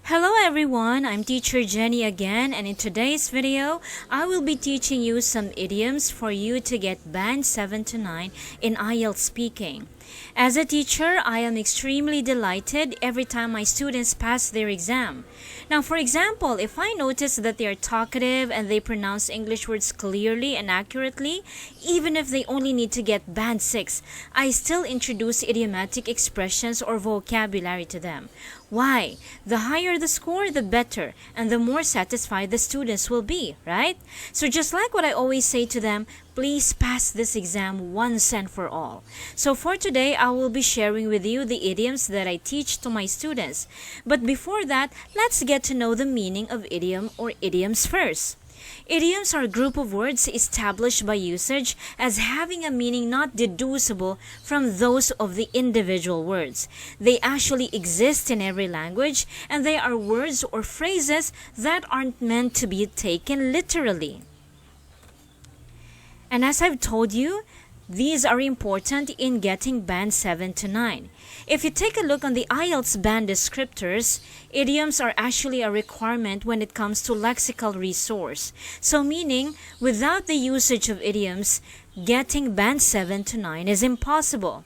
Hello everyone, I'm teacher Jenny again, and in today's video, I will be teaching you some idioms for you to get band 7 to 9 in IELTS speaking. As a teacher, I am extremely delighted every time my students pass their exam. Now, for example, if I notice that they are talkative and they pronounce English words clearly and accurately, even if they only need to get band 6, I still introduce idiomatic expressions or vocabulary to them. Why? The higher the score, the better, and the more satisfied the students will be, right? So just like what I always say to them, please pass this exam once and for all. So for today, I will be sharing with you the idioms that I teach to my students. But before that, let's get to know the meaning of idiom or idioms first. Idioms are a group of words established by usage as having a meaning not deducible from those of the individual words. They actually exist in every language, and they are words or phrases that aren't meant to be taken literally. And as I've told you, these are important in getting band 7 to 9. If you take a look on the IELTS band descriptors, idioms are actually a requirement when it comes to lexical resource. So meaning, without the usage of idioms, getting band 7 to 9 is impossible.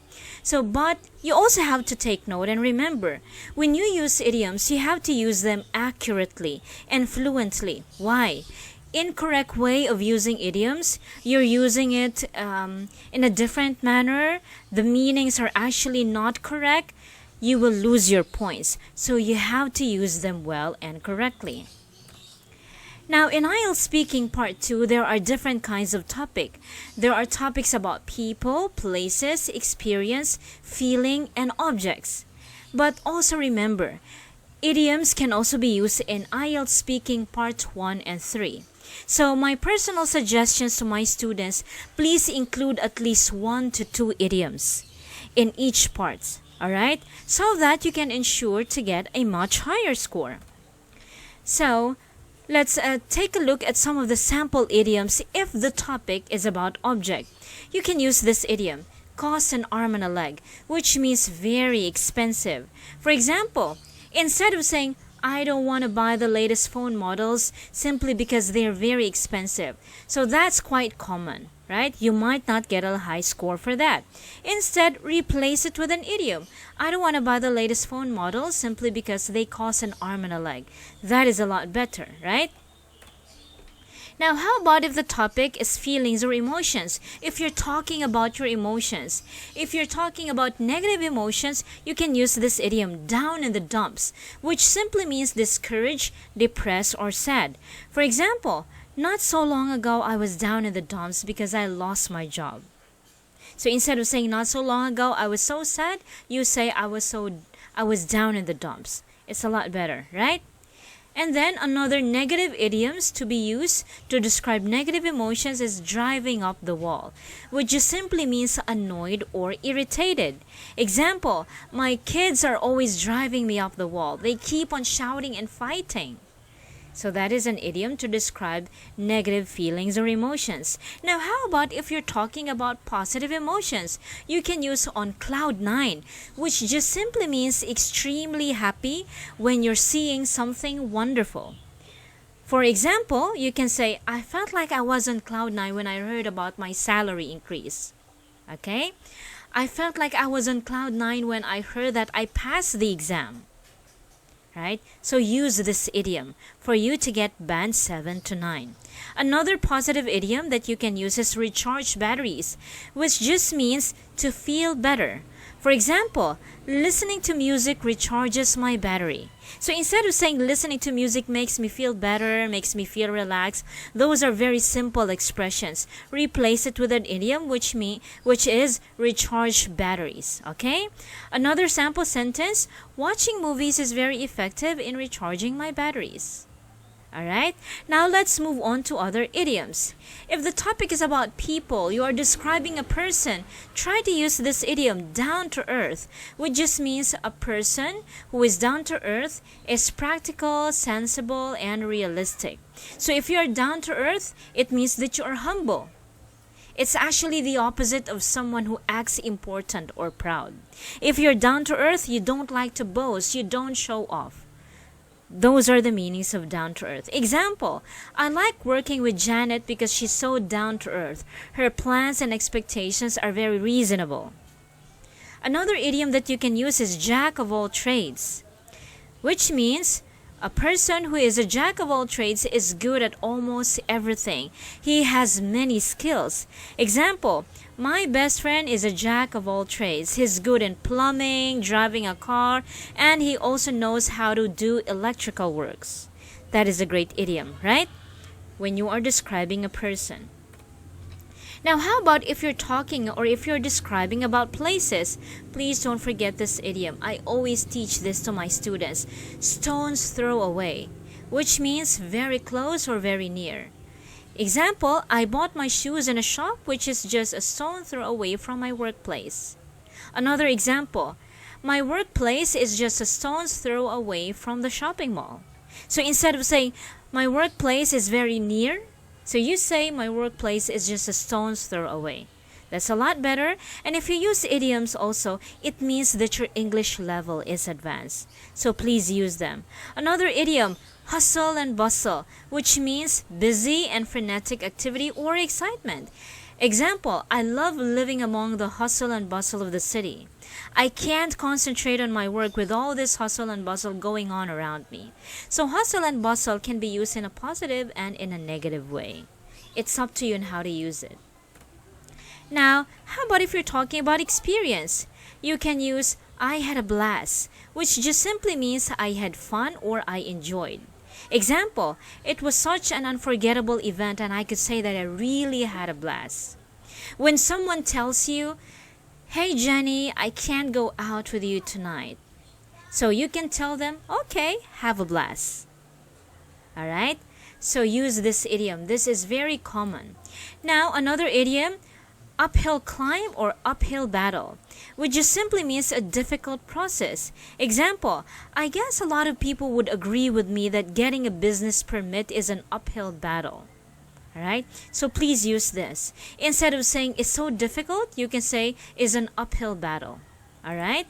But you also have to take note and remember, when you use idioms, you have to use them accurately and fluently. Why? Incorrect way of using idioms, you're using it in a different manner, the meanings are actually not correct, you will lose your points. So you have to use them well and correctly. Now, in IELTS speaking part 2, there are different kinds of topic. There are topics about people, places, experience, feeling, and objects. But also remember, idioms can also be used in IELTS speaking part 1 and 3. So my personal suggestions to my students, please include at least 1 to 2 idioms in each part, alright? So that you can ensure to get a much higher score. So let's take a look at some of the sample idioms if the topic is about object. You can use this idiom, cost an arm and a leg, which means very expensive. For example, instead of saying, I don't want to buy the latest phone models simply because they're very expensive. So that's quite common, right? You might not get a high score for that. Instead, replace it with an idiom. I don't want to buy the latest phone models simply because they cost an arm and a leg. That is a lot better, right? Now, how about if the topic is feelings or emotions? If you're talking about your emotions, if you're talking about negative emotions, you can use this idiom, down in the dumps, which simply means discouraged, depressed, or sad. For example, not so long ago, I was down in the dumps because I lost my job. So instead of saying not so long ago, I was so sad, you say I was down in the dumps. It's a lot better, right? And then another negative idioms to be used to describe negative emotions is driving up the wall, which just simply means annoyed or irritated. Example, my kids are always driving me up the wall. They keep on shouting and fighting. So that is an idiom to describe negative feelings or emotions. Now, how about if you're talking about positive emotions? You can use on cloud 9, which just simply means extremely happy when you're seeing something wonderful. For example, you can say, I felt like I was on cloud 9 when I heard about my salary increase. Okay? I felt like I was on cloud 9 when I heard that I passed the exam. Right? So use this idiom for you to get band 7 to 9. Another positive idiom that you can use is recharge batteries, which just means to feel better. For example, listening to music recharges my battery. So instead of saying listening to music makes me feel better, makes me feel relaxed, those are very simple expressions. Replace it with an idiom which is recharge batteries. Okay? Another sample sentence, watching movies is very effective in recharging my batteries. Alright, now let's move on to other idioms. If the topic is about people, you are describing a person, try to use this idiom, down to earth, which just means a person who is down to earth is practical, sensible, and realistic. So if you are down to earth, it means that you are humble. It's actually the opposite of someone who acts important or proud. If you're down to earth, you don't like to boast, you don't show off. Those are the meanings of down to earth. Example, I like working with Janet because she's so down to earth. Her plans and expectations are very reasonable. Another idiom that you can use is jack of all trades, which means a person who is a jack of all trades is good at almost everything. He has many skills. Example, my best friend is a jack of all trades. He's good in plumbing, driving a car, and he also knows how to do electrical works. That is a great idiom, right? When you are describing a person. Now, how about if you're talking or if you're describing about places? Please don't forget this idiom. I always teach this to my students. Stone's throw away, which means very close or very near. Example, I bought my shoes in a shop which is just a stone throw away from my workplace. Another example, my workplace is just a stone's throw away from the shopping mall. So instead of saying, my workplace is very near, so you say, my workplace is just a stone's throw away. That's a lot better. And if you use idioms also, it means that your English level is advanced. So please use them. Another idiom, hustle and bustle, which means busy and frenetic activity or excitement. Example, I love living among the hustle and bustle of the city. I can't concentrate on my work with all this hustle and bustle going on around me. So hustle and bustle can be used in a positive and in a negative way. It's up to you on how to use it. Now, how about if you're talking about experience? You can use I had a blast, which just simply means I had fun or I enjoyed. Example, it was such an unforgettable event and I could say that I really had a blast. When someone tells you, hey Jenny, I can't go out with you tonight. So you can tell them, okay, have a blast. Alright? So use this idiom. This is very common. Now, another idiom, uphill climb or uphill battle, which just simply means a difficult process. Example, I guess a lot of people would agree with me that getting a business permit is an uphill battle. Alright? So please use this. Instead of saying it's so difficult, you can say is an uphill battle. Alright?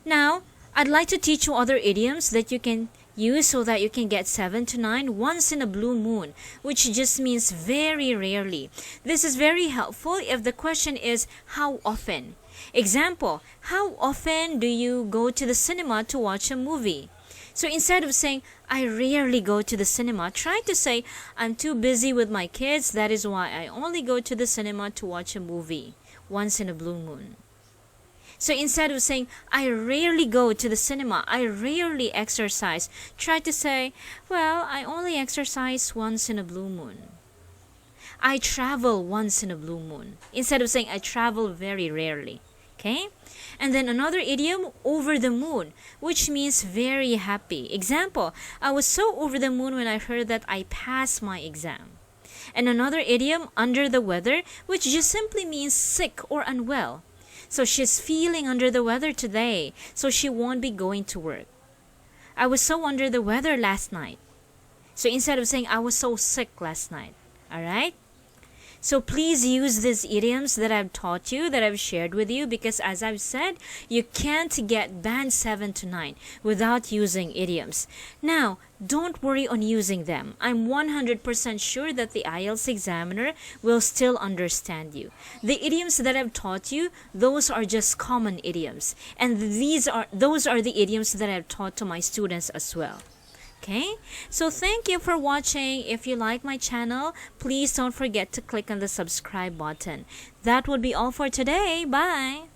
Now, I'd like to teach you other idioms that you can use so that you can get 7 to 9 once in a blue moon, which just means very rarely. This is very helpful if the question is how often. Example, how often do you go to the cinema to watch a movie? So instead of saying, I rarely go to the cinema, try to say, I'm too busy with my kids, that is why I only go to the cinema to watch a movie once in a blue moon. So instead of saying, I rarely go to the cinema, I rarely exercise, try to say, well, I only exercise once in a blue moon. I travel once in a blue moon. Instead of saying, I travel very rarely. Okay? And then another idiom, over the moon, which means very happy. Example, I was so over the moon when I heard that I passed my exam. And another idiom, under the weather, which just simply means sick or unwell. So she's feeling under the weather today, so she won't be going to work. I was so under the weather last night. So instead of saying I was so sick last night, alright? So please use these idioms that I've taught you, that I've shared with you, because as I've said, you can't get band 7 to 9 without using idioms. Now, don't worry on using them. I'm 100% sure that the IELTS examiner will still understand you. The idioms that I've taught you, those are just common idioms. And those are the idioms that I've taught to my students as well. Okay, so thank you for watching. If you like my channel, please don't forget to click on the subscribe button. That would be all for today. Bye.